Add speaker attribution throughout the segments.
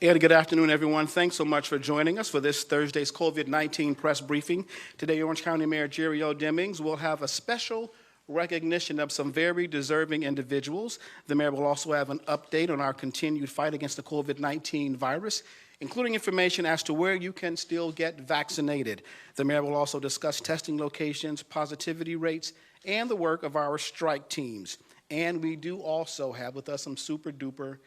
Speaker 1: And good afternoon, everyone. Thanks so much for joining us for this Thursday's COVID-19 press briefing. Today, Orange County Mayor Jerry O. Demings will have a special recognition of some very deserving individuals. The mayor will also have an update on our continued fight against the COVID-19 virus, including information as to where you can still get vaccinated. The mayor will also discuss testing locations, positivity rates, and the work of our strike teams. And we do also have with us some super duper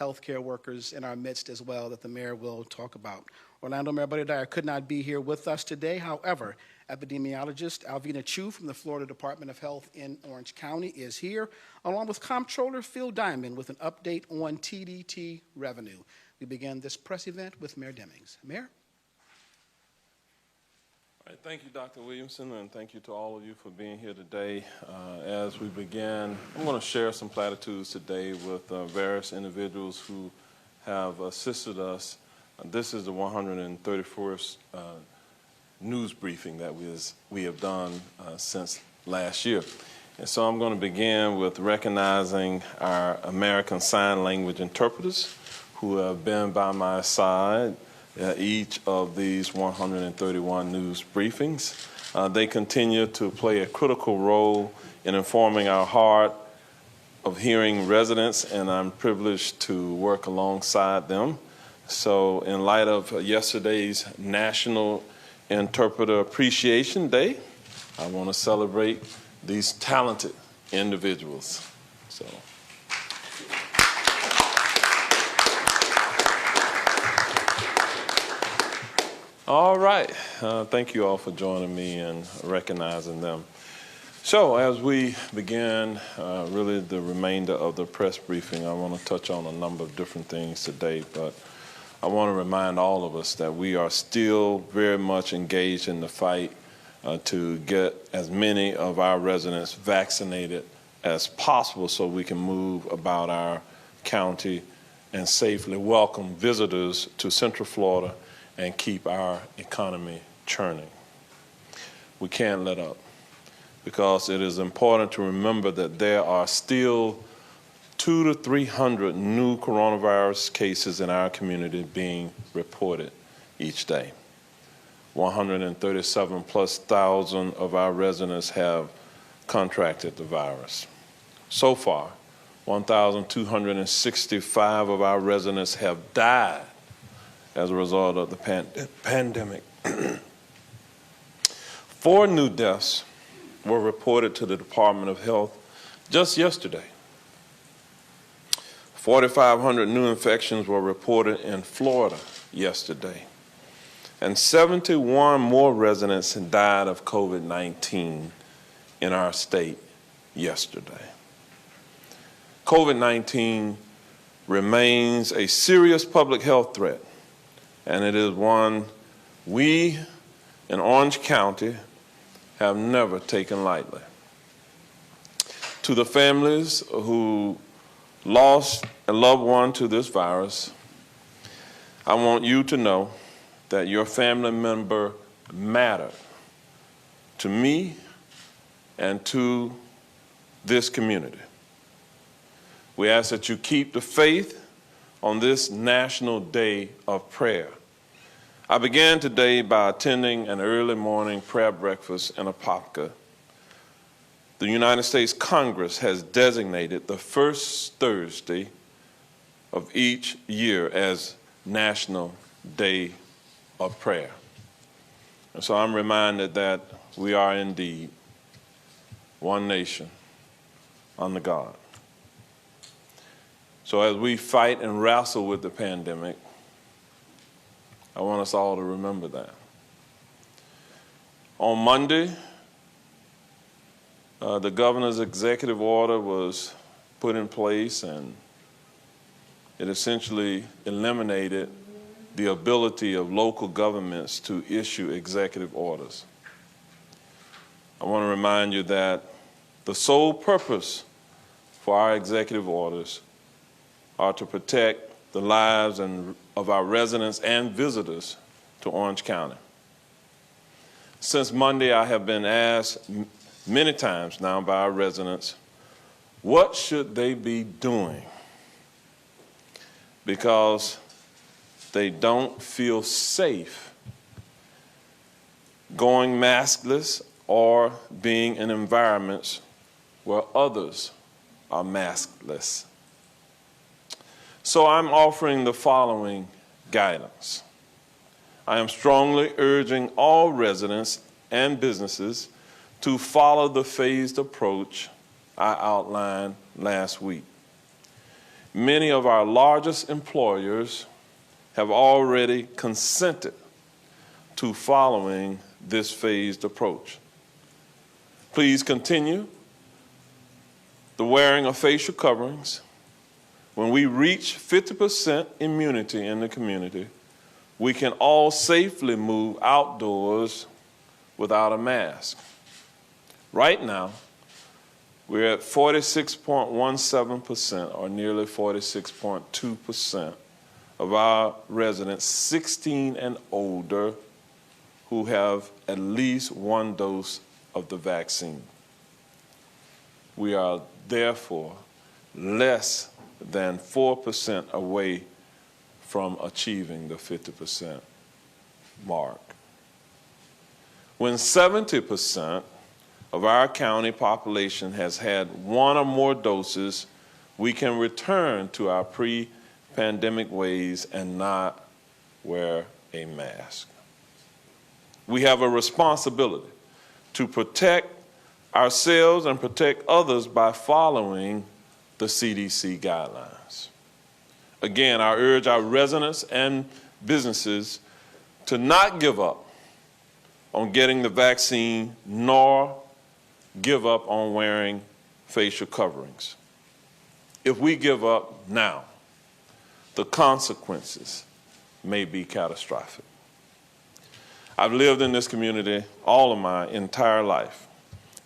Speaker 1: healthcare workers in our midst as well that the mayor will talk about. Orlando Mayor Buddy Dyer could not be here with us today. However, epidemiologist Alvina Chu from the Florida Department of Health in Orange County is here, along with Comptroller Phil Diamond with an update on TDT revenue. We begin this press event with Mayor Demings. Mayor?
Speaker 2: All right, thank you, Dr. Williamson, and thank you to all of you for being here today. As we begin, I'm going to share some platitudes today with various individuals who have assisted us. This is the 131st news briefing that we have done since last year. And so I'm going to begin with recognizing our American Sign Language interpreters who have been by my side each of these 131 news briefings. They continue to play a critical role in informing our hard of hearing residents, and I'm privileged to work alongside them. So in light of yesterday's National Interpreter Appreciation Day, I want to celebrate these talented individuals. So. All right, thank you all for joining me and recognizing them. So as we begin really the remainder of the press briefing, I want to touch on a number of different things today, but I want to remind all of us that we are still very much engaged in the fight to get as many of our residents vaccinated as possible so we can move about our county and safely welcome visitors to Central Florida and keep our economy churning. We can't let up because it is important to remember that there are still 200 to 300 new coronavirus cases in our community being reported each day. 137 plus thousand of our residents have contracted the virus. So far, 1,265 of our residents have died as a result of the pandemic. 4 new deaths were reported to the Department of Health just yesterday. 4,500 new infections were reported in Florida yesterday. And 71 more residents died of COVID-19 in our state yesterday. COVID-19 remains a serious public health threat, and it is one we in Orange County have never taken lightly. To the families who lost a loved one to this virus, I want you to know that your family member mattered to me and to this community. We ask that you keep the faith on this National Day of Prayer. I began today by attending an early morning prayer breakfast in Apopka. The United States Congress has designated the first Thursday of each year as National Day of Prayer. And so I'm reminded that we are indeed one nation under God. So as we fight and wrestle with the pandemic, I want us all to remember that. On Monday, the governor's executive order was put in place, and it essentially eliminated the ability of local governments to issue executive orders. I want to remind you that the sole purpose for our executive orders are to protect the lives of our residents and visitors to Orange County. Since Monday, I have been asked many times now by our residents, what should they be doing? Because they don't feel safe going maskless or being in environments where others are maskless. So I'm offering the following guidance. I am strongly urging all residents and businesses to follow the phased approach I outlined last week. Many of our largest employers have already consented to following this phased approach. Please continue the wearing of facial coverings. When we reach 50% immunity in the community, we can all safely move outdoors without a mask. Right now, we're at 46.17%, or nearly 46.2% of our residents 16 and older who have at least one dose of the vaccine. We are therefore less than 4% away from achieving the 50% mark. When 70% of our county population has had one or more doses, we can return to our pre-pandemic ways and not wear a mask. We have a responsibility to protect ourselves and protect others by following the CDC guidelines. Again, I urge our residents and businesses to not give up on getting the vaccine, nor give up on wearing facial coverings. If we give up now, the consequences may be catastrophic. I've lived in this community all of my entire life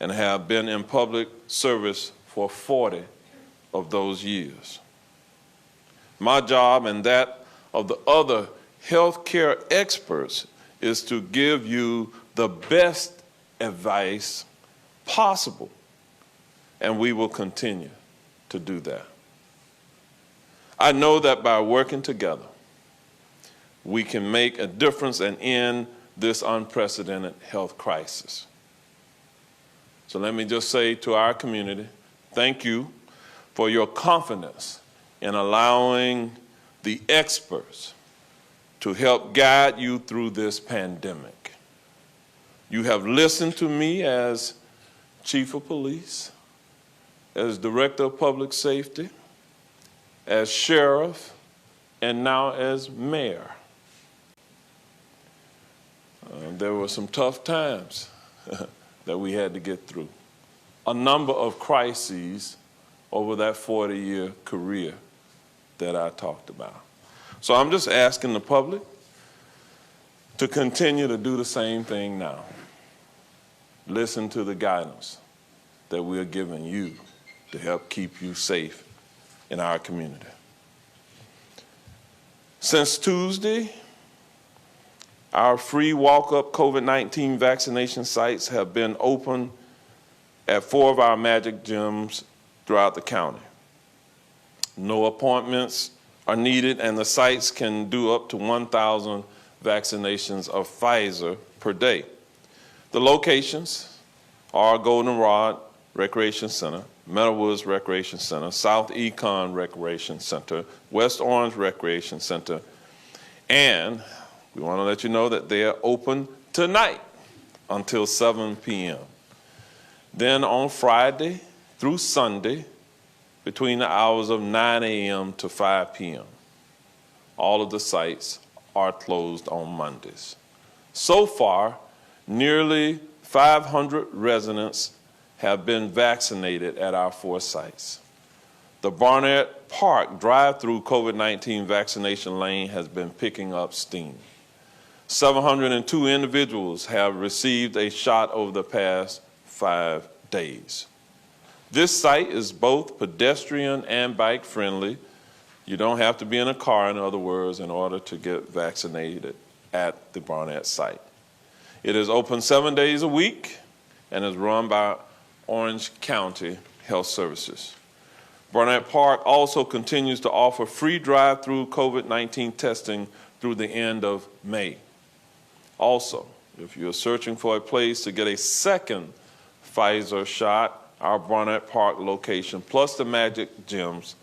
Speaker 2: and have been in public service for 40 of those years. My job and that of the other healthcare experts is to give you the best advice possible, and we will continue to do that. I know that by working together, we can make a difference and end this unprecedented health crisis. So let me just say to our community, thank you for your confidence in allowing the experts to help guide you through this pandemic. You have listened to me as Chief of Police, as Director of Public Safety, as Sheriff, and now as Mayor. There were some tough times that we had to get through. A number of crises over that 40-year career that I talked about. So I'm just asking the public to continue to do the same thing now. Listen to the guidance that we're giving you to help keep you safe in our community. Since Tuesday, our free walk-up COVID-19 vaccination sites have been open at 4 of our Magic gyms throughout the county. No appointments are needed, and the sites can do up to 1,000 vaccinations of Pfizer per day. The locations are Goldenrod Recreation Center, Meadowwoods Recreation Center, South Econ Recreation Center, West Orange Recreation Center, and we want to let you know that they are open tonight until 7 p.m. Then on Friday through Sunday, between the hours of 9 a.m. to 5 p.m. All of the sites are closed on Mondays. So far, nearly 500 residents have been vaccinated at our 4 sites. The Barnett Park drive-through COVID-19 vaccination lane has been picking up steam. 702 individuals have received a shot over the past 5 days. This site is both pedestrian and bike friendly. You don't have to be in a car, in other words, in order to get vaccinated at the Barnett site. It is open 7 days a week and is run by Orange County Health Services. Barnett Park also continues to offer free drive-through COVID-19 testing through the end of May. Also, if you're searching for a place to get a second Pfizer shot, our Barnett Park location plus the Magic Gyms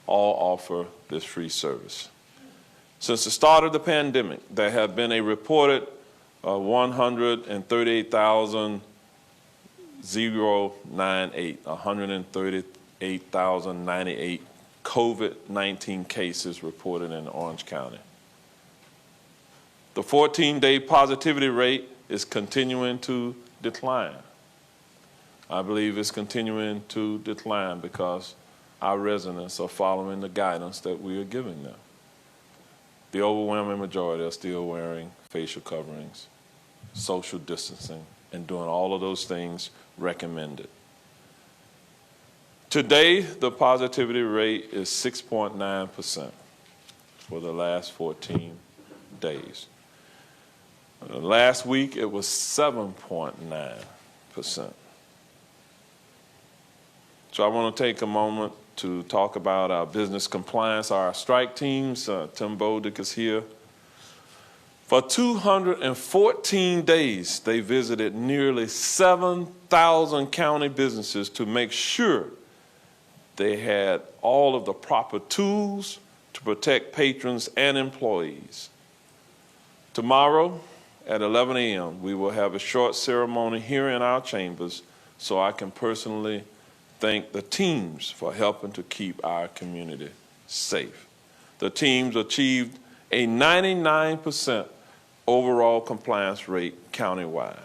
Speaker 2: all offer this free service. Since the start of the pandemic, there have been a reported 138,098 COVID-19 cases reported in Orange County. The 14-day positivity rate is continuing to decline. I believe it's continuing to decline because our residents are following the guidance that we are giving them. The overwhelming majority are still wearing facial coverings, social distancing, and doing all of those things recommended. Today, the positivity rate is 6.9% for the last 14 days. Last week, it was 7.9%. So I want to take a moment to talk about our business compliance, our strike teams. Tim Bolduc is here. For 214 days, they visited nearly 7,000 county businesses to make sure they had all of the proper tools to protect patrons and employees. Tomorrow at 11 a.m., we will have a short ceremony here in our chambers so I can personally thank the teams for helping to keep our community safe. The teams achieved a 99% overall compliance rate countywide.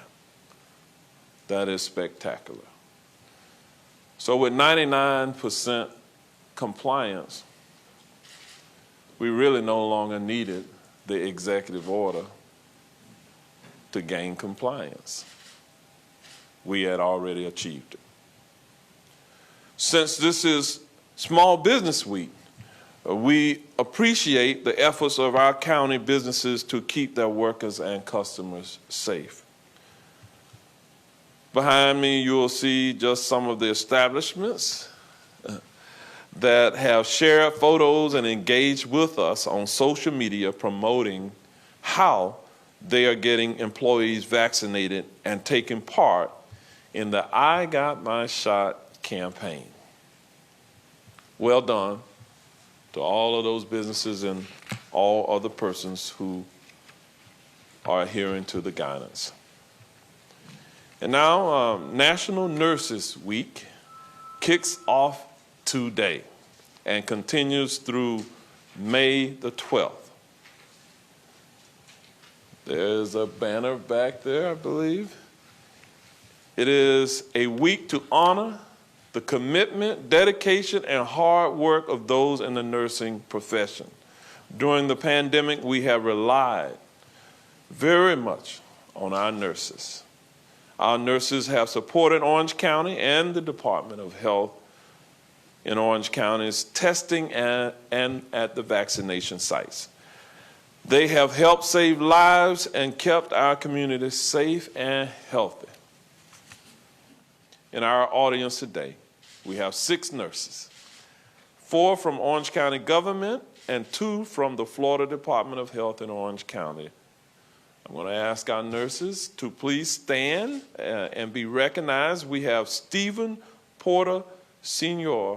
Speaker 2: That is spectacular. So with 99% compliance, we really no longer needed the executive order to gain compliance. We had already achieved it. Since this is Small Business Week, we appreciate the efforts of our county businesses to keep their workers and customers safe. Behind me, you will see just some of the establishments that have shared photos and engaged with us on social media promoting how they are getting employees vaccinated and taking part in the I Got My Shot campaign. Well done to all of those businesses and all other persons who are adhering to the guidance. And now, National Nurses Week kicks off today and continues through May the 12th. There's a banner back there, I believe. It is a week to honor the commitment, dedication, and hard work of those in the nursing profession. During the pandemic, we have relied very much on our nurses. Our nurses have supported Orange County and the Department of Health in Orange County's testing and at the vaccination sites. They have helped save lives and kept our community safe and healthy. In our audience today, we have 6 nurses, 4 from Orange County government and 2 from the Florida Department of Health in Orange County. I'm going to ask our nurses to please stand and be recognized. We have Stephen Porter Sr.,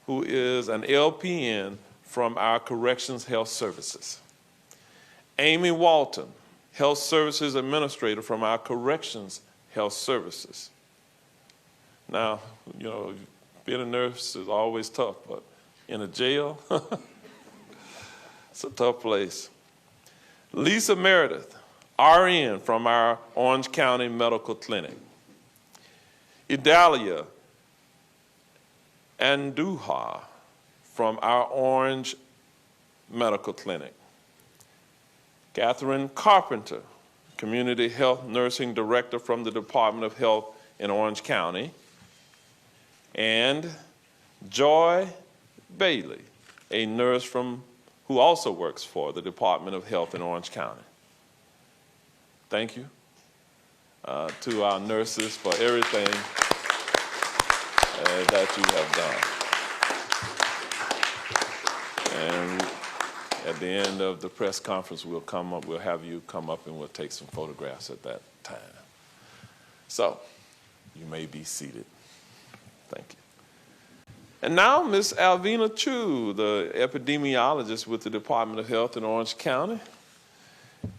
Speaker 2: who is an LPN from our Corrections Health Services. Amy Walton, Health Services Administrator from our Corrections Health Services. Now, you know, being a nurse is always tough, but in a jail, it's a tough place. Lisa Meredith, RN from our Orange County Medical Clinic. Idalia Anduha from our Orange Medical Clinic. Catherine Carpenter, Community Health Nursing Director from the Department of Health in Orange County. And Joy Bailey, a nurse who also works for the Department of Health in Orange County. Thank you to our nurses for everything that you have done. And at At the end of the press conference, we'll have you come up and we'll take some photographs at that time. So, you may be seated. Thank you. And now, Ms. Alvina Chu, the epidemiologist with the Department of Health in Orange County,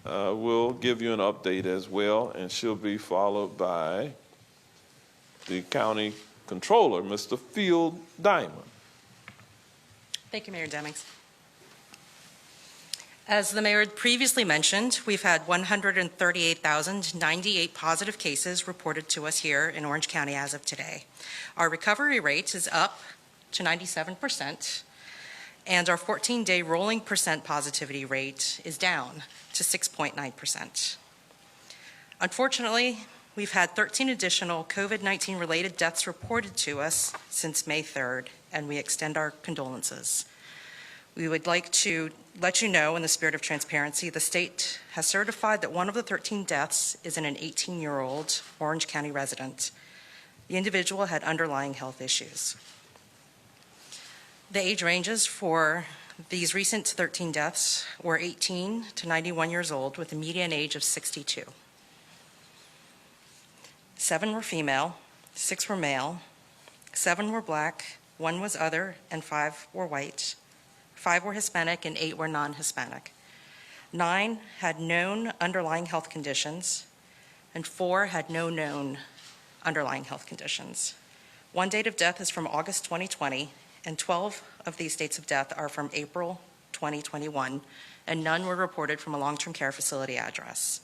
Speaker 2: will give you an update as well, and she'll be followed by the county controller, Mr. Field Diamond.
Speaker 3: Thank you, Mayor Demings. As the mayor previously mentioned, we've had 138,098 positive cases reported to us here in Orange County as of today. Our recovery rate is up to 97%, and our 14-day rolling percent positivity rate is down to 6.9%. Unfortunately, we've had 13 additional COVID-19 related deaths reported to us since May 3rd, and we extend our condolences. We would like to let you know, in the spirit of transparency, the state has certified that one of the 13 deaths is in an 18-year-old Orange County resident. The individual had underlying health issues. The age ranges for these recent 13 deaths were 18 to 91 years old with a median age of 62. 7 were female, 6 were male, 7 were black, 1 was other, and 5 were white. 5 were Hispanic and 8 were non-Hispanic. 9 had known underlying health conditions, and 4 had no known underlying health conditions. 1 date of death is from August 2020, and 12 of these dates of death are from April 2021, and none were reported from a long-term care facility address.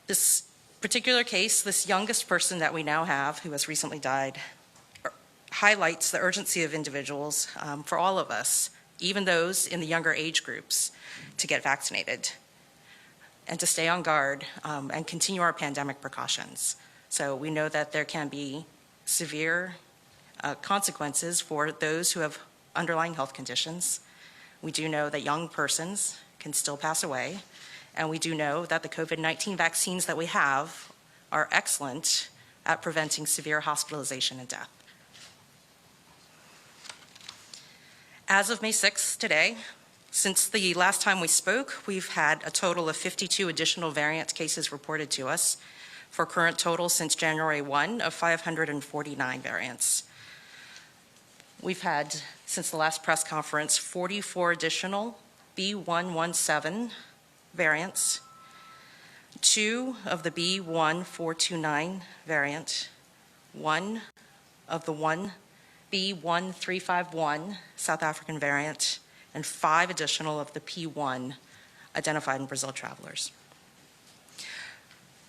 Speaker 3: This particular case, this youngest person that we now have who has recently died, highlights the urgency of individuals for all of us, even those in the younger age groups, to get vaccinated and to stay on guard and continue our pandemic precautions. So we know that there can be severe consequences for those who have underlying health conditions. We do know that young persons can still pass away, and we do know that the COVID-19 vaccines that we have are excellent at preventing severe hospitalization and death. As of May 6th today, since the last time we spoke, we've had a total of 52 additional variant cases reported to us, for a current total since January 1 of 549 variants. We've had, since the last press conference, 44 additional B117 variants, 2 of the B1429 variant, 1 of the B1351 South African variant, and 5 additional of the P1 identified in Brazil travelers.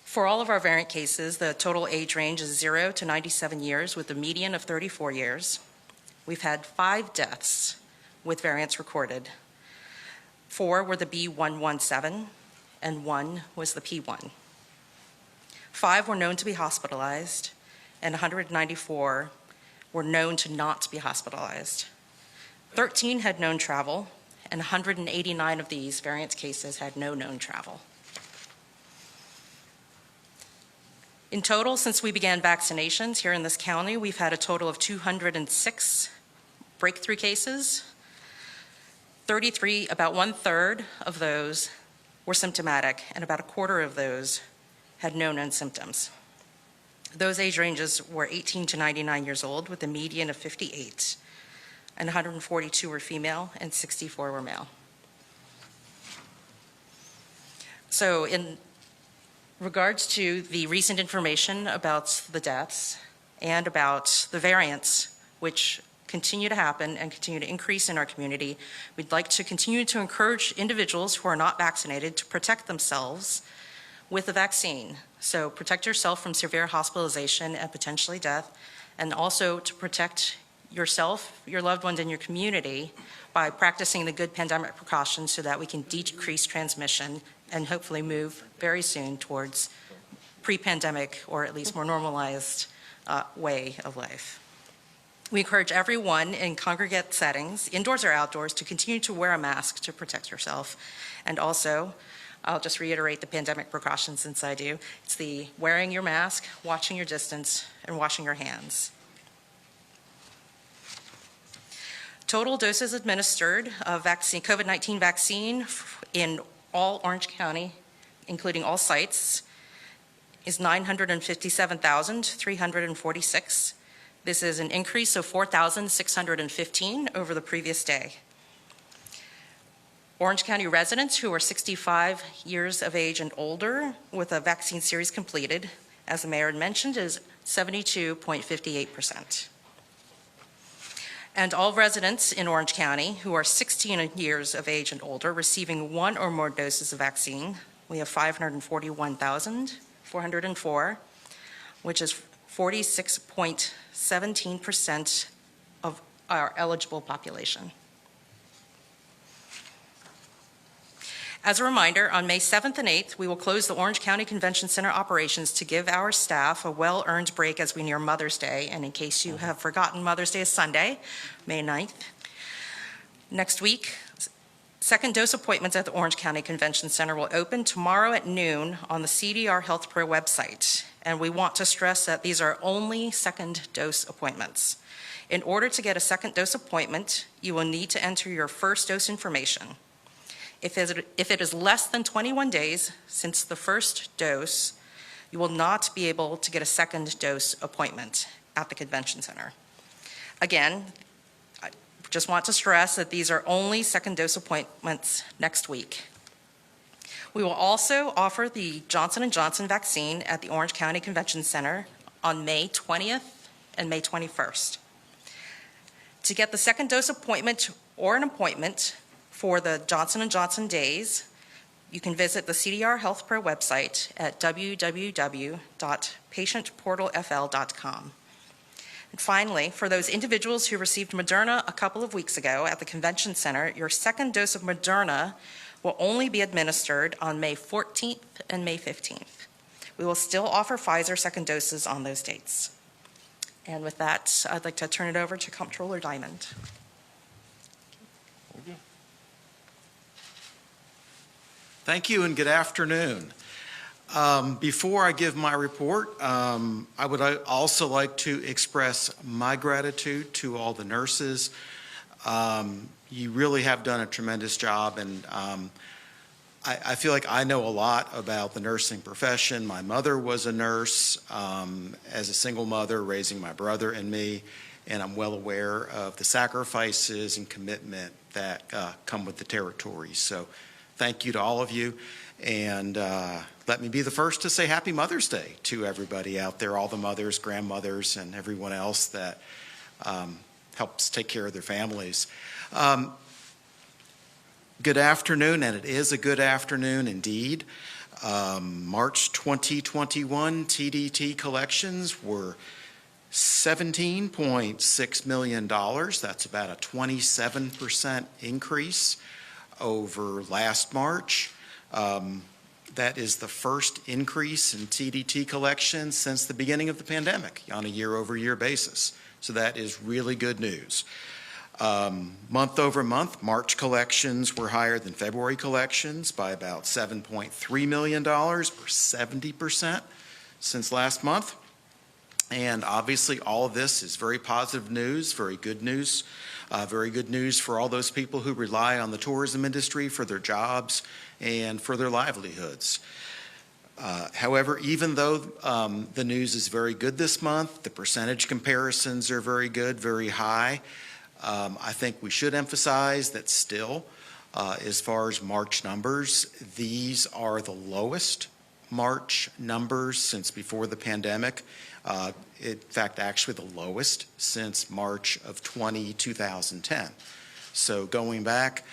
Speaker 3: For all of our variant cases, the total age range is 0 to 97 years with a median of 34 years. We've had 5 deaths with variants recorded. 4 were the B117 and 1 was the P1. 5 were known to be hospitalized and 194 were known to not be hospitalized. 13 had known travel, and 189 of these variant cases had no known travel. In total, since we began vaccinations here in this county, we've had a total of 206 breakthrough cases. 33, about 1/3 of those were symptomatic, and about 1/4 of those had no known symptoms. Those age ranges were 18 to 99 years old with a median of 58, and 142 were female and 64 were male. So in regards to the recent information about the deaths and about the variants, which continue to happen and continue to increase in our community, we'd like to continue to encourage individuals who are not vaccinated to protect themselves with the vaccine. So protect yourself from severe hospitalization and potentially death, and also to protect yourself, your loved ones, and your community by practicing the good pandemic precautions so that we can decrease transmission and hopefully move very soon towards pre-pandemic or at least more normalized way of life. We encourage everyone in congregate settings, indoors or outdoors, to continue to wear a mask to protect yourself. And also, I'll just reiterate the pandemic precautions since I do. It's the wearing your mask, watching your distance, and washing your hands. Total doses administered of COVID-19 vaccine in all Orange County, including all sites, is 957,346. This is an increase of 4,615 over the previous day. Orange County residents who are 65 years of age and older with a vaccine series completed, as the mayor had mentioned, is 72.58%. And all residents in Orange County who are 16 years of age and older receiving one or more doses of vaccine, we have 541,404, which is 46.17% of our eligible population. As a reminder, on May 7th and 8th, we will close the Orange County Convention Center operations to give our staff a well-earned break as we near Mother's Day. And in case you have forgotten, Mother's Day is Sunday, May 9th. Next week, second dose appointments at the Orange County Convention Center will open tomorrow at noon on the CDR Health Pro website. And we want to stress that these are only second dose appointments. In order to get a second dose appointment, you will need to enter your first dose information. If it is less than 21 days since the first dose, you will not be able to get a second dose appointment at the convention center. Again, I just want to stress that these are only second dose appointments next week. We will also offer the Johnson & Johnson vaccine at the Orange County Convention Center on May 20th and May 21st. To get the second dose appointment or an appointment for the Johnson & Johnson days, you can visit the CDR Health Pro website at www.patientportalfl.com. And finally, for those individuals who received Moderna a couple of weeks ago at the convention center, your second dose of Moderna will only be administered on May 14th and May 15th. We will still offer Pfizer second doses on those dates. And with that, I'd like to turn it over to Comptroller Diamond.
Speaker 4: Thank you and good afternoon. Before I give my report, I would also like to express my gratitude to all the nurses. You really have done a tremendous job, and I feel like I know a lot about the nursing profession. My mother was a nurse as a single mother raising my brother and me, and I'm well aware of the sacrifices and commitment that come with the territory. So thank you to all of you, and let me be the first to say Happy Mother's Day to everybody out there, all the mothers, grandmothers, and everyone else that helps take care of their families. Good afternoon, and it is a good afternoon indeed. March 2021 TDT collections were $17.6 million. That's about a 27% increase over last March. That is the first increase in TDT collections since the beginning of the pandemic on a year-over-year basis. So that is really good news. Month over month, March collections were higher than February collections by about $7.3 million, or 70% since last month. And obviously all of this is very positive news, very good news for all those people who rely on the tourism industry for their jobs and for their livelihoods. However, even though the news is very good this month, the percentage comparisons are very good, very high. I think we should emphasize that still, as far as March numbers, these are the lowest March numbers since before the pandemic. In fact, actually the lowest since March of 2010. So going back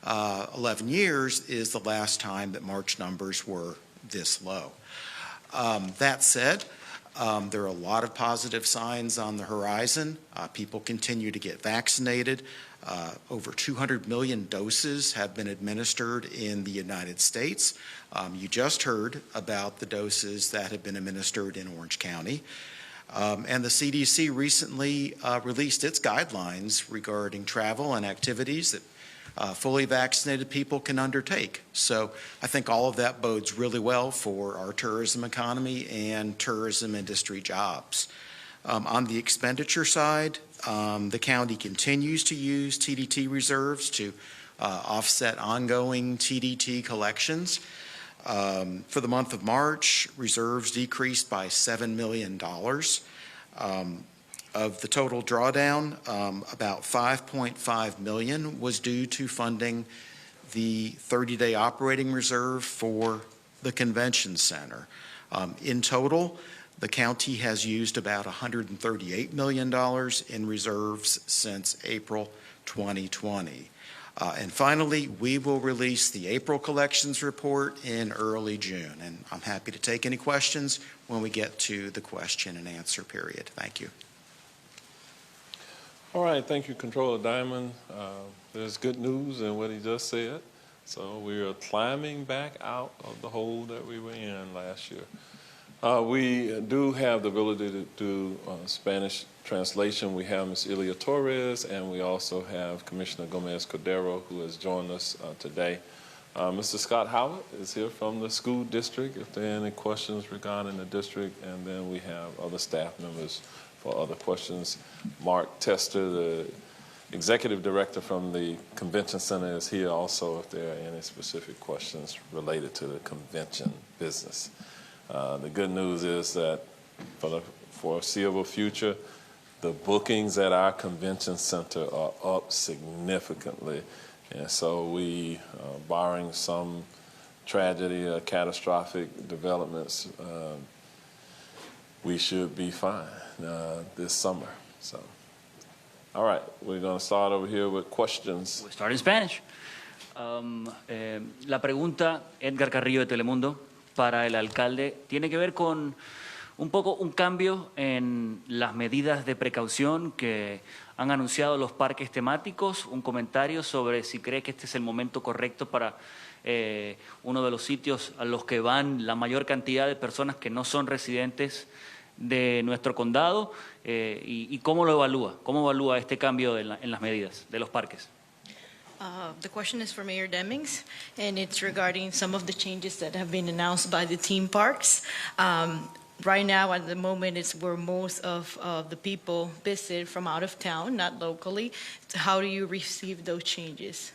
Speaker 4: 11 years is the last time that March numbers were this low. That said, there are a lot of positive signs on the horizon. People continue to get vaccinated. Over 200 million doses have been administered in the United States. You just heard about the doses that have been administered in Orange County. And the CDC recently released its guidelines regarding travel and activities that fully vaccinated people can undertake. So I think all of that bodes really well for our tourism economy and tourism industry jobs. On the expenditure side, the county continues to use TDT reserves to offset ongoing TDT collections. For the month of March, reserves decreased by $7 million. Of the total drawdown, about $5.5 million was due to funding the 30-day operating reserve for the convention center. In total, the county has used about $138 million in reserves since April 2020. And finally, we will release the April collections report in early June. And I'm happy to take any questions when we get to the question and answer period. Thank you.
Speaker 2: All right, thank you, Controller Diamond. There's good news in what he just said. So we are climbing back out of the hole that we were in last year. We do have the ability to do Spanish translation. We have Ms. Ilia Torres, and we also have Commissioner Gomez Cordero, who has joined us today. Mr. Scott Howard is here from the school district, if there are any questions regarding the district, and then we have other staff members for other questions. Mark Tester, the Executive Director from the Convention Center, is here also if there are any specific questions related to the convention business. The good news is that for the foreseeable future, the bookings at our convention center are up significantly. And so we, barring some tragedy or catastrophic developments, we should be fine this summer. So, all right, we're going to start over here with questions.
Speaker 5: We'll start in Spanish. La pregunta, Edgar Carrillo de Telemundo, para el alcalde, tiene que ver con un poco un cambio en las medidas de precaución que han anunciado los parques temáticos, un comentario sobre si cree que este es el momento correcto para uno de los sitios a los que van la mayor cantidad de personas que no son residentes de nuestro condado y cómo lo evalúa, cómo evalúa este cambio en las medidas de los parques.
Speaker 6: The question is for Mayor Demings, and it's regarding some of the changes that have been announced by the theme parks. Right now, at the moment, it's where most of the people visit from out of town, not locally. So how do you receive those changes?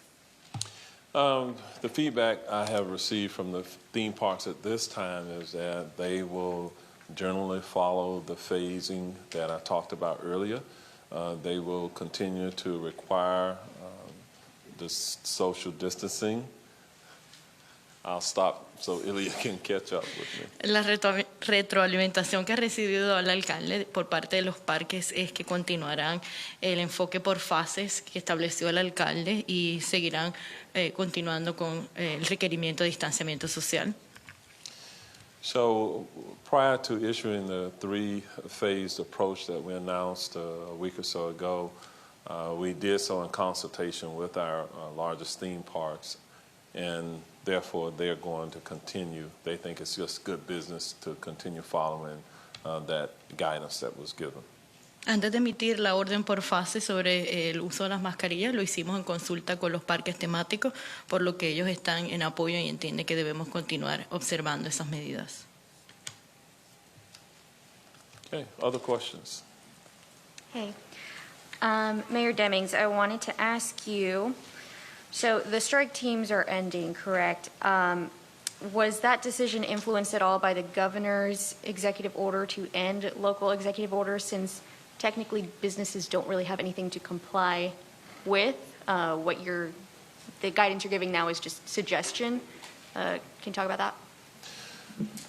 Speaker 2: The feedback I have received from the theme parks at this time is that they will generally follow the phasing that I talked about earlier. They will continue to require the social distancing. I'll stop so Ilya can catch up with me.
Speaker 6: La retroalimentación que ha recibido el alcalde por parte de los parques es que continuarán el enfoque por fases que estableció el alcalde y seguirán continuando con el requerimiento de distanciamiento social.
Speaker 2: So prior to issuing the three-phased approach that we announced a week or so ago, we did so in consultation with our largest theme parks, and therefore they're going to continue. They think it's just good business to continue following that guidance that was given.
Speaker 6: Antes de emitir la orden por fase sobre el uso de las mascarillas, lo hicimos en consulta con los parques temáticos, por lo que ellos están en apoyo y entienden que debemos continuar observando esas medidas.
Speaker 2: Okay, other questions?
Speaker 7: Hey, Mayor Demings, I wanted to ask you, so the strike teams are ending, correct? Was that decision influenced at all by the governor's executive order to end local executive orders, since technically businesses don't really have anything to comply with? The guidance you're giving now is just suggestion. Can you talk about that?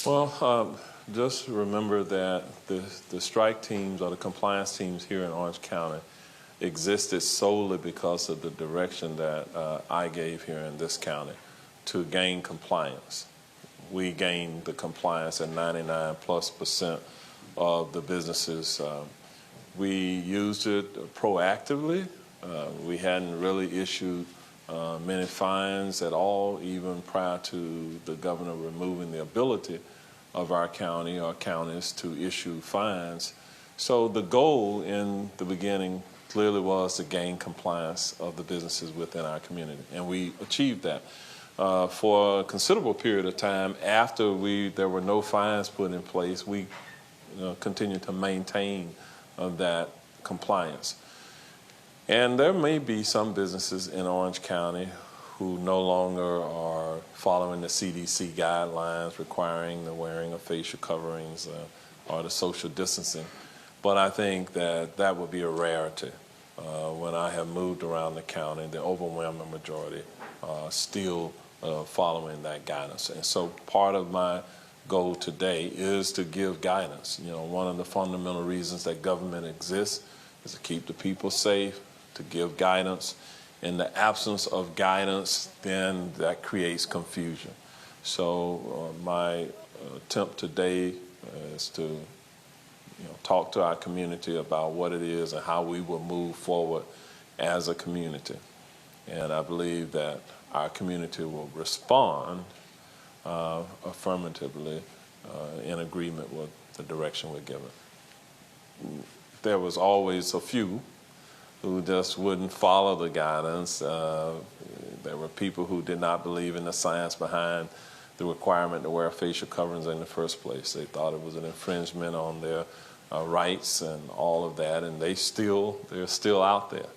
Speaker 2: Well, just remember that the strike teams or the compliance teams here in Orange County existed solely because of the direction that I gave here in this county to gain compliance. We gained the compliance at 99+% of the businesses. We used it proactively. We hadn't really issued many fines at all, even prior to the governor removing the ability of our county or counties to issue fines. So the goal in the beginning clearly was to gain compliance of the businesses within our community, and we achieved that. For a considerable period of time after there were no fines put in place, we continued to maintain that compliance. And there may be some businesses in Orange County who no longer are following the CDC guidelines requiring the wearing of facial coverings or the social distancing. But I think that that would be a rarity. When I have moved around the county, the overwhelming majority still following that guidance. And so part of my goal today is to give guidance. You know, one of the fundamental reasons that government exists is to keep the people safe, to give guidance. In the absence of guidance, then that creates confusion. So my attempt today is to talk to our community about what it is and how we will move forward as a community. And I believe that our community will respond affirmatively in agreement with the direction we're given. There was always a few who just wouldn't follow the guidance. There were people who did not believe in the science behind the requirement to wear facial coverings in the first place. They thought it was an infringement on their rights and all of that, and they're still out there.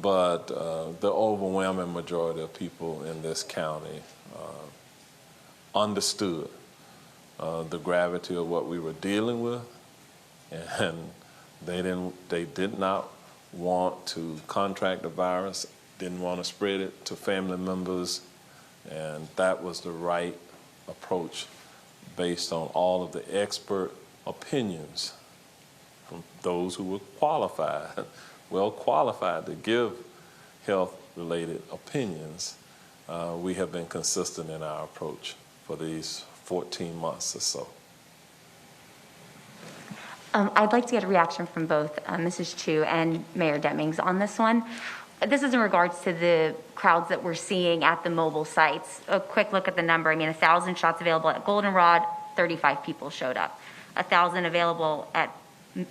Speaker 2: But the overwhelming majority of people in this county understood the gravity of what we were dealing with, and they did not want to contract the virus, didn't want to spread it to family members, and that was the right approach based on all of the expert opinions from those who were qualified, well qualified to give health-related opinions. We have been consistent in our approach for these 14 months or so.
Speaker 8: I'd like to get a reaction from both Mrs. Chu and Mayor Demings on this one. This is in regards to the crowds that we're seeing at the mobile sites. A quick look at the number. I mean, 1,000 shots available at Goldenrod, 35 people showed up. 1,000 available at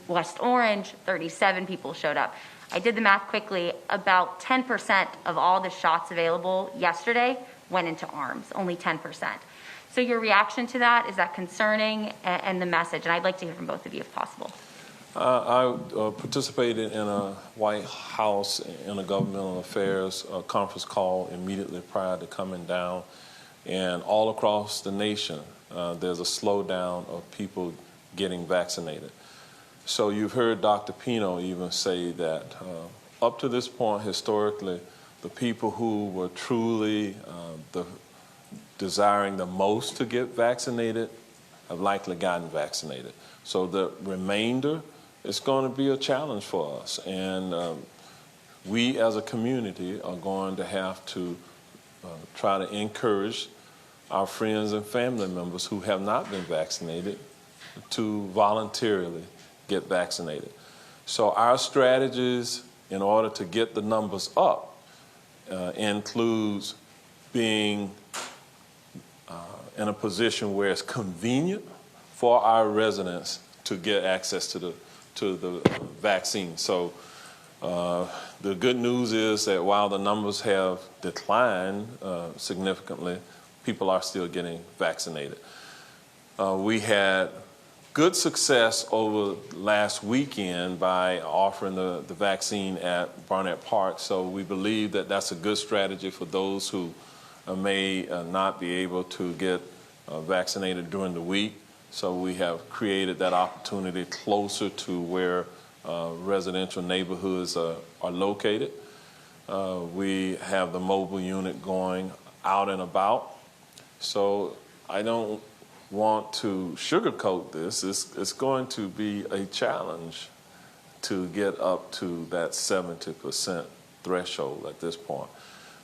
Speaker 8: West Orange, 37 people showed up. I did the math quickly. About 10% of all the shots available yesterday went into arms, only 10%. So your reaction to that, is that concerning, and the message? And I'd like to hear from both of you if possible.
Speaker 2: I participated in a White House Intergovernmental Affairs conference call immediately prior to coming down. And all across the nation, there's a slowdown of people getting vaccinated. So you've heard Dr. Pino even say that up to this point, historically, the people who were truly desiring the most to get vaccinated have likely gotten vaccinated. So the remainder is going to be a challenge for us. And we as a community are going to have to try to encourage our friends and family members who have not been vaccinated to voluntarily get vaccinated. So our strategies in order to get the numbers up includes being in a position where it's convenient for our residents to get access to the vaccine. So the good news is that while the numbers have declined significantly, people are still getting vaccinated. We had good success over last weekend by offering the vaccine at Barnett Park. So we believe that that's a good strategy for those who may not be able to get vaccinated during the week. So we have created that opportunity closer to where residential neighborhoods are located. We have the mobile unit going out and about. So I don't want to sugarcoat this. It's going to be a challenge to get up to that 70% threshold at this point.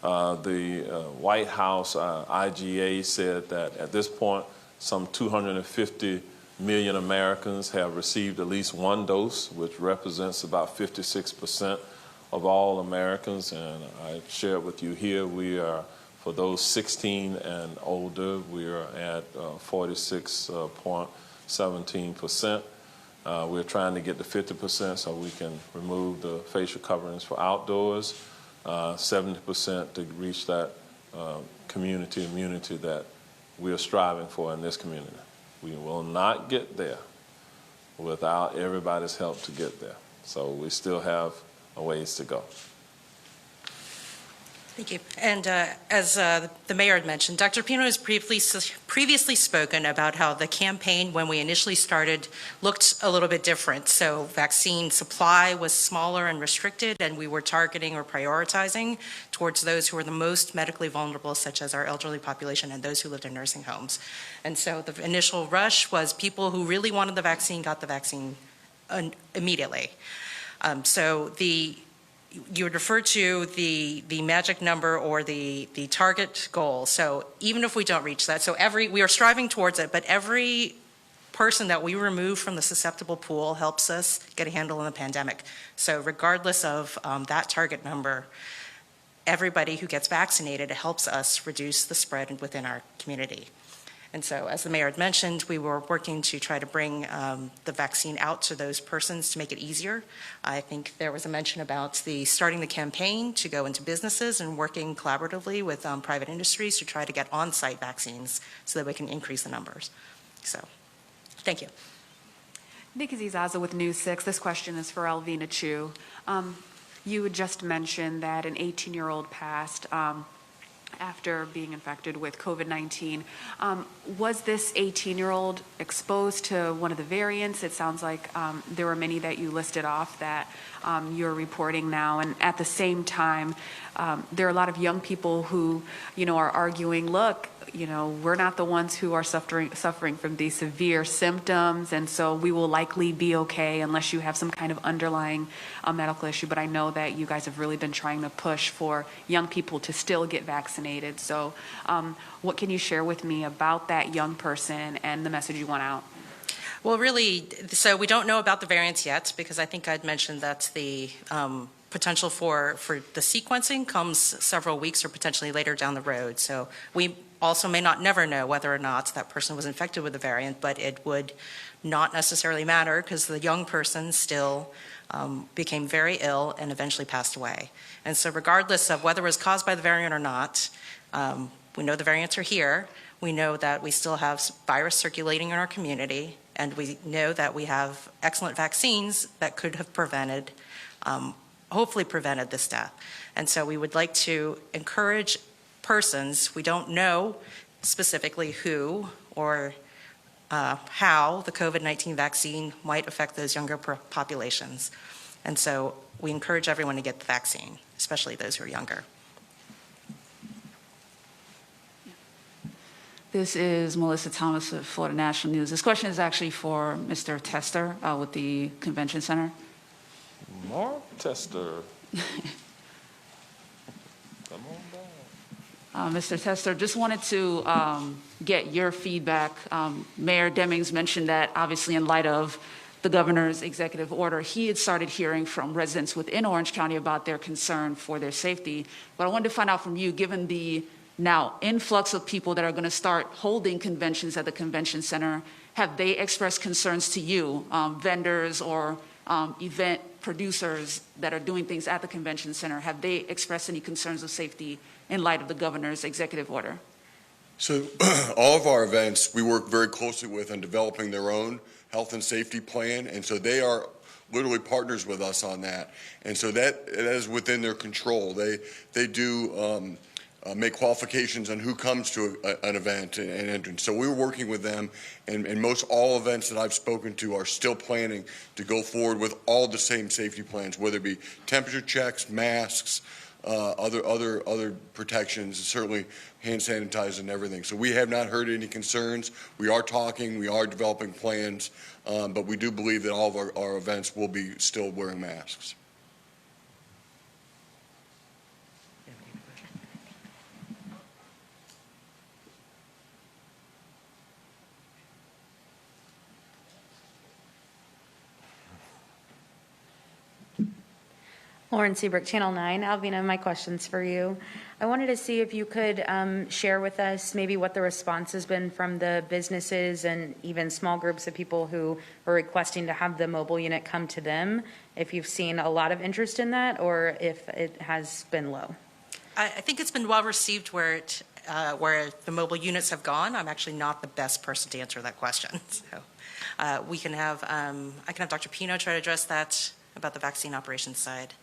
Speaker 2: The White House IGA said that at this point, some 250 million Americans have received at least one dose, which represents about 56% of all Americans. And I shared with you here, we are, for those 16 and older, we are at 46.17%. We're trying to get to 50% so we can remove the facial coverings for outdoors. 70% to reach that community immunity that we are striving for in this community. We will not get there without everybody's help to get there. So we still have a ways to go.
Speaker 3: Thank you. And as the mayor had mentioned, Dr. Pino has previously spoken about how the campaign, when we initially started, looked a little bit different. So vaccine supply was smaller and restricted, and we were targeting or prioritizing towards those who were the most medically vulnerable, such as our elderly population and those who lived in nursing homes. And so the initial rush was people who really wanted the vaccine got the vaccine immediately. You would refer to the magic number or the target goal. So even if we don't reach that, we are striving towards it, but every person that we remove from the susceptible pool helps us get a handle on the pandemic. So regardless of that target number, everybody who gets vaccinated, it helps us reduce the spread within our community. And so, as the mayor had mentioned, we were working to try to bring the vaccine out to those persons to make it easier. I think there was a mention about starting the campaign to go into businesses and working collaboratively with private industries to try to get on-site vaccines so that we can increase the numbers. So, thank you.
Speaker 9: Nikki Zizaza with News 6. This question is for Alvina Chu. You had just mentioned that an 18-year-old passed after being infected with COVID-19. Was this 18-year-old exposed to one of the variants? It sounds like there were many that you listed off that you're reporting now. And at the same time, there are a lot of young people who, are arguing, look, we're not the ones who are suffering from these severe symptoms, and so we will likely be okay unless you have some kind of underlying medical issue. But I know that you guys have really been trying to push for young people to still get vaccinated. So what can you share with me about that young person and the message you want out?
Speaker 3: Well, really, so we don't know about the variants yet, because I think I'd mentioned that the potential for the sequencing comes several weeks or potentially later down the road. So we also may never know whether or not that person was infected with the variant, but it would not necessarily matter because the young person still became very ill and eventually passed away. And so regardless of whether it was caused by the variant or not, we know the variants are here. We know that we still have virus circulating in our community, and we know that we have excellent vaccines that could have prevented, hopefully prevented this death. And so we would like to encourage persons, we don't know specifically who or how the COVID-19 vaccine might affect those younger populations. And so we encourage everyone to get the vaccine, especially those who are younger.
Speaker 10: This is Melissa Thomas of Florida National News. This question is actually for Mr. Tester with the Convention Center.
Speaker 2: Mark Tester. Come on down.
Speaker 10: Mr. Tester, just wanted to get your feedback. Mayor Demings mentioned that obviously in light of the governor's executive order, he had started hearing from residents within Orange County about their concern for their safety. But I wanted to find out from you, given the now influx of people that are going to start holding conventions at the convention center, have they expressed concerns to you, vendors or event producers that are doing things at the convention center? Have they expressed any concerns of safety in light of the governor's executive order?
Speaker 11: So all of our events, we work very closely with on developing their own health and safety plan. And so they are literally partners with us on that. And so that is within their control. They do make qualifications on who comes to an event and entrance. So we're working with them, and most all events that I've spoken to are still planning to go forward with all the same safety plans, whether it be temperature checks, masks, other protections, certainly hand sanitizer and everything. So we have not heard any concerns. We are talking, we are developing plans, but we do believe that all of our events will be still wearing masks.
Speaker 12: Lauren Seabrook, Channel 9. Alvina, my question's for you. I wanted to see if you could share with us maybe what the response has been from the businesses and even small groups of people who are requesting to have the mobile unit come to them, if you've seen a lot of interest in that or if it has been low.
Speaker 3: I think it's been well received where the mobile units have gone. I'm actually not the best person to answer that question. So I can have Dr. Pino try to address that about the vaccine operations side.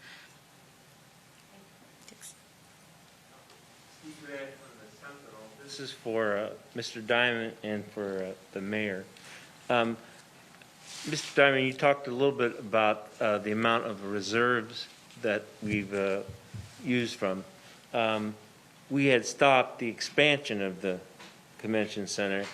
Speaker 13: this is for Mr. Diamond and for the mayor. Mr. Diamond, you talked a little bit about the amount of reserves that we've used from. We had stopped the expansion of the convention center.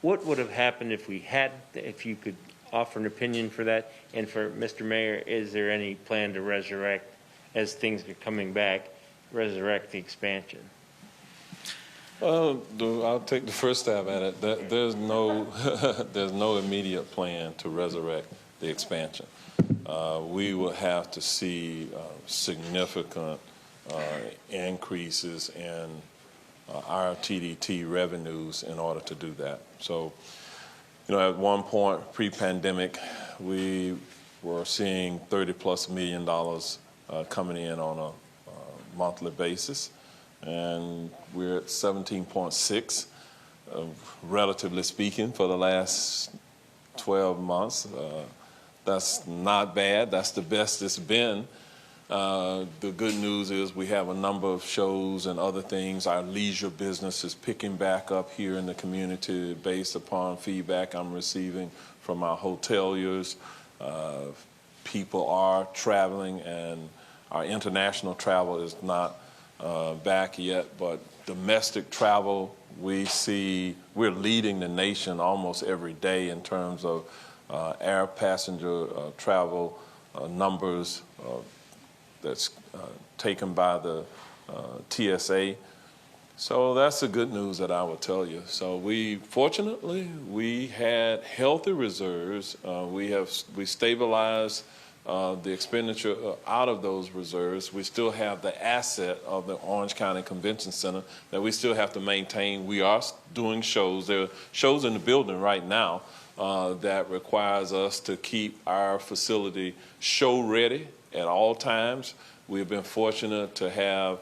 Speaker 13: What would have happened if we had, if you could offer an opinion for that? And for Mr. Mayor, is there any plan to resurrect, as things are coming back, resurrect the expansion?
Speaker 2: Well, I'll take the first stab at it. There's no, there's no immediate plan to resurrect the expansion. We will have to see significant increases in our TDT revenues in order to do that. So, you know, at one point pre-pandemic, we were seeing $30+ million coming in on a monthly basis, and we're at 17.6, relatively speaking, for the last 12 months. That's not bad. That's the best it's been. The good news is we have a number of shows and other things. Our leisure business is picking back up here in the community based upon feedback I'm receiving from our hoteliers. People are traveling, and our international travel is not back yet, but domestic travel, we see we're leading the nation almost every day in terms of air passenger travel numbers that's taken by the TSA. So that's the good news that I would tell you. So fortunately, we had healthy reserves. We stabilized the expenditure out of those reserves. We still have the asset of the Orange County Convention Center that we still have to maintain. We are doing shows. There are shows in the building right now that requires us to keep our facility show ready at all times. We've been fortunate to have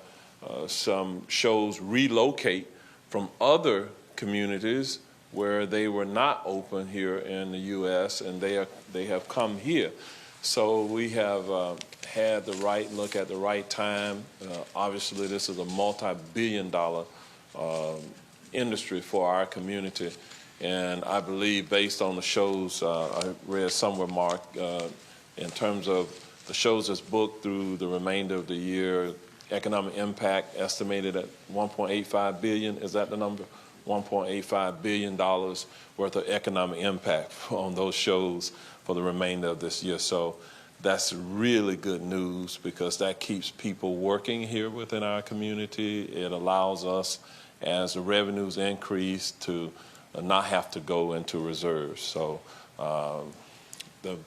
Speaker 2: some shows relocate from other communities where they were not open here in the U.S., and they have come here. So we have had the right look at the right time. Obviously, this is a multi-billion-dollar industry for our community, and I believe, based on the shows I read somewhere, Mark, in terms of the shows that's booked through the remainder of the year, economic impact estimated at $1.85 billion. Is that the number? $1.85 billion worth of economic impact on those shows for the remainder of this year. So that's really good news, because that keeps people working here within our community. It allows us, as the revenues increase, to not have to go into reserves. So the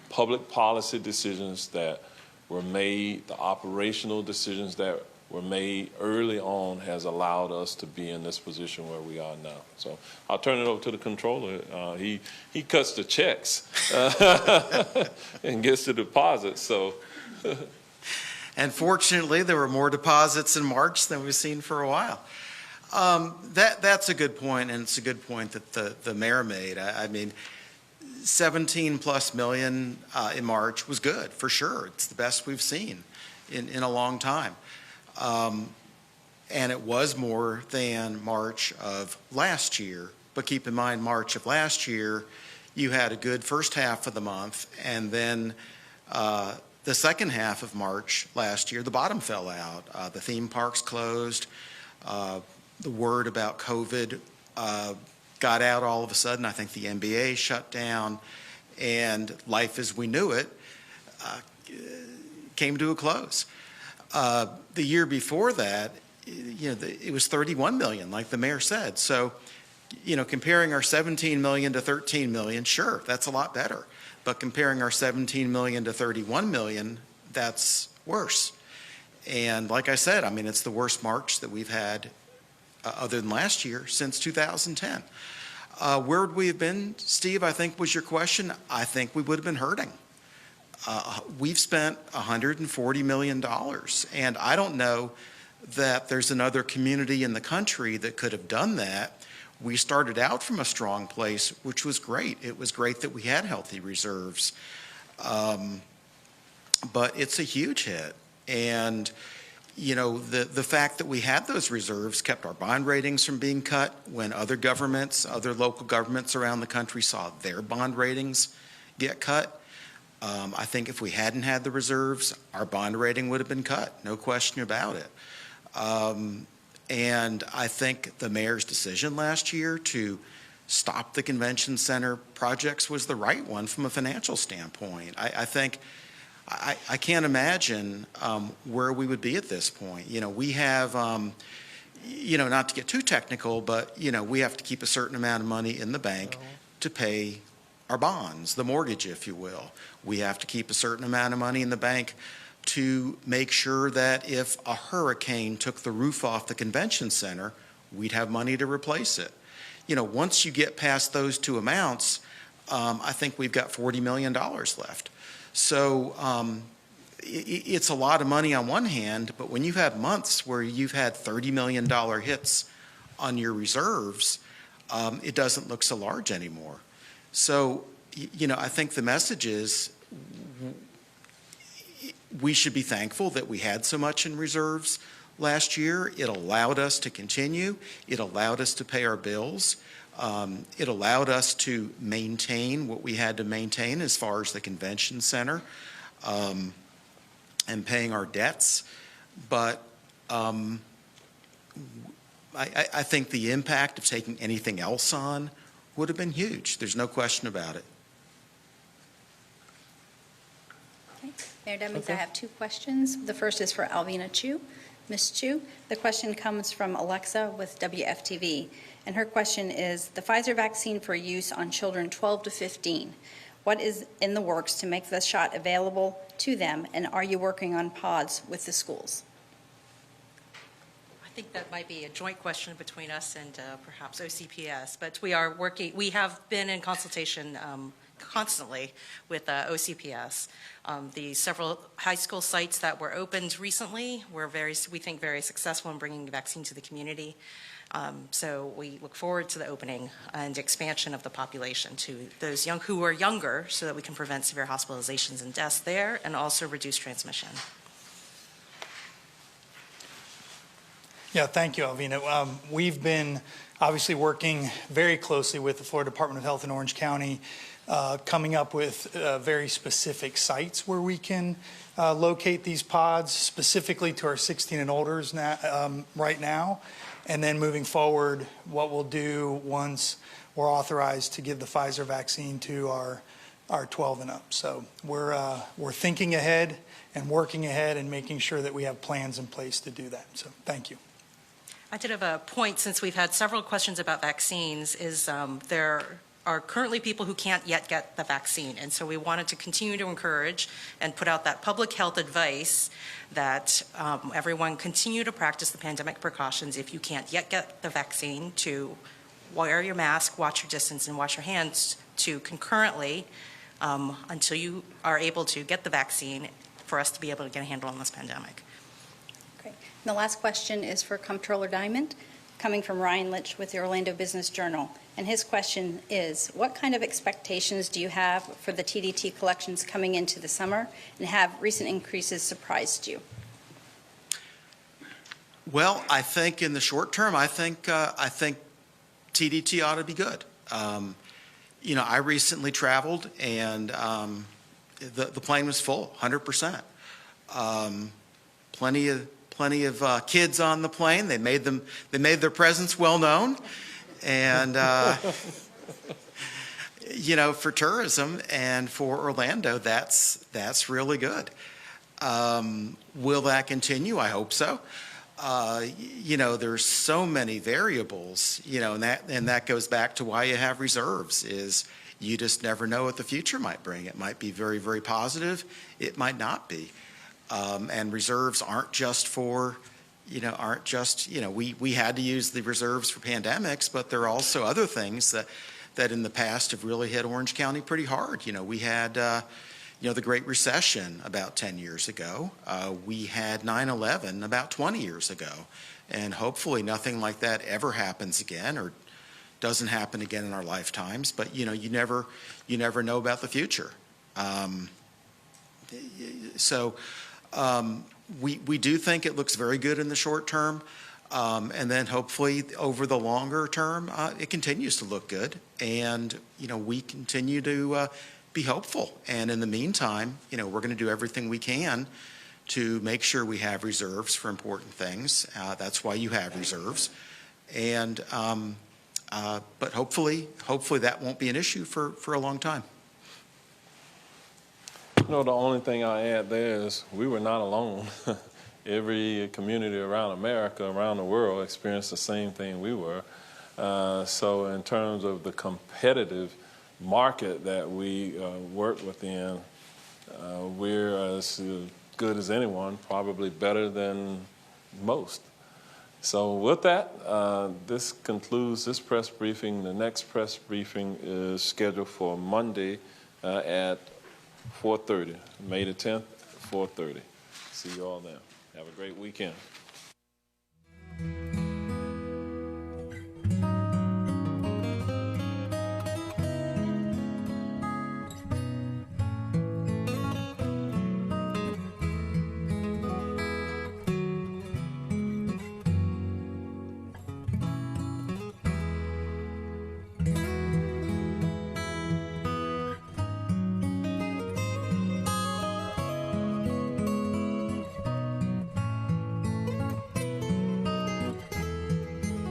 Speaker 2: public policy decisions that were made, the operational decisions that were made early on, has allowed us to be in this position where we are now. So I'll turn it over to the controller. He cuts the checks and gets the deposits. So,
Speaker 4: and fortunately, there were more deposits in March than we've seen for a while. That's a good point, and it's a good point that the mayor made. I mean, 17+ million in March was good, for sure. It's the best we've seen in a long time. And it was more than March of last year. But keep in mind, March of last year, you had a good first half of the month, and then the second half of March last year, the bottom fell out. The theme parks closed. The word about COVID got out all of a sudden. I think the NBA shut down, and life as we knew it came to a close. The year before that, it was 31 million, like the mayor said. So, comparing our 17 million to 13 million, sure, that's a lot better. But comparing our 17 million to 31 million, that's worse. And like I said, I mean, it's the worst March that we've had, other than last year, since 2010. Where would we have been, Steve, I think was your question? I think we would have been hurting. We've spent $140 million, and I don't know that there's another community in the country that could have done that. We started out from a strong place, which was great. It was great that we had healthy reserves, but it's a huge hit. And, The fact that we had those reserves kept our bond ratings from being cut when other governments, other local governments around the country saw their bond ratings get cut. I think if we hadn't had the reserves, our bond rating would have been cut, no question about it. And I think the mayor's decision last year to stop the convention center projects was the right one from a financial standpoint. I can't imagine where we would be at this point. We have, not to get too technical, but, we have to keep a certain amount of money in the bank to pay our bonds, the mortgage, if you will. We have to keep a certain amount of money in the bank to make sure that if a hurricane took the roof off the convention center, we'd have money to replace it. Once you get past those two amounts, I think we've got $40 million left. So it's a lot of money on one hand, but when you have months where you've had $30 million hits on your reserves, it doesn't look so large anymore. So, I think the message is we should be thankful that we had so much in reserves last year. It allowed us to continue. It allowed us to pay our bills. It allowed us to maintain what we had to maintain as far as the convention center and paying our debts. But I think the impact of taking anything else on would have been huge. There's no question about it.
Speaker 14: Okay. Mayor Demings, I have two questions. The first is for Alvina Chu. Ms. Chu, the question comes from Alexa with WFTV, and her question is, the Pfizer vaccine for use on children 12 to 15, what is in the works to make the shot available to them, and are you working on pods with the schools?
Speaker 3: I think that might be a joint question between us and perhaps OCPS, but we have been in consultation constantly with OCPS. The several high school sites that were opened recently were we think, very successful in bringing the vaccine to the community. So we look forward to the opening and expansion of the population to those who are younger so that we can prevent severe hospitalizations and deaths there and also reduce transmission.
Speaker 15: Yeah, thank you, Alvina. We've been obviously working very closely with the Florida Department of Health in Orange County, coming up with very specific sites where we can locate these pods, specifically to our 16 and olders right now. And then moving forward, what we'll do once we're authorized to give the Pfizer vaccine to our 12 and up. So we're thinking ahead and working ahead and making sure that we have plans in place to do that. So thank you.
Speaker 3: I did have a point, since we've had several questions about vaccines, is there are currently people who can't yet get the vaccine. And so we wanted to continue to encourage and put out that public health advice that everyone continue to practice the pandemic precautions. If you can't yet get the vaccine, to wear your mask, watch your distance, and wash your hands to concurrently until you are able to get the vaccine for us to be able to get a handle on this pandemic.
Speaker 14: And the last question is for Comptroller Diamond, coming from Ryan Litch with the Orlando Business Journal. And his question is, what kind of expectations do you have for the TDT collections coming into the summer, and have recent increases surprised you?
Speaker 4: Well, I think in the short term, I think TDT ought to be good. I recently traveled, and the plane was full, 100%. Plenty of kids on the plane. They made their presence well known, and for tourism and for Orlando, that's really good. Will that continue? I hope so. There's so many variables, and that goes back to why you have reserves. Is you just never know what the future might bring. It might be very, very positive. It might not be. And reserves aren't just for, we had to use the reserves for pandemics, but there are also other things that in the past have really hit Orange County pretty hard. We had, the Great Recession about 10 years ago. We had 9/11 about 20 years ago. And hopefully nothing like that ever happens again or doesn't happen again in our lifetimes. But, you never know about the future. We do think it looks very good in the short term, and then hopefully over the longer term, it continues to look good. And, we continue to be hopeful. And in the meantime, we're going to do everything we can to make sure we have reserves for important things. That's why you have reserves. And, but hopefully that won't be an issue for a long time.
Speaker 2: The only thing I add there is we were not alone. Every community around America, around the world, experienced the same thing we were. So in terms of the competitive market that we work within, we're as good as anyone, probably better than most. So with that, this concludes this press briefing. The next press briefing is scheduled for Monday at 4:30, May the 10th, 4:30. See you all then. Have a great weekend.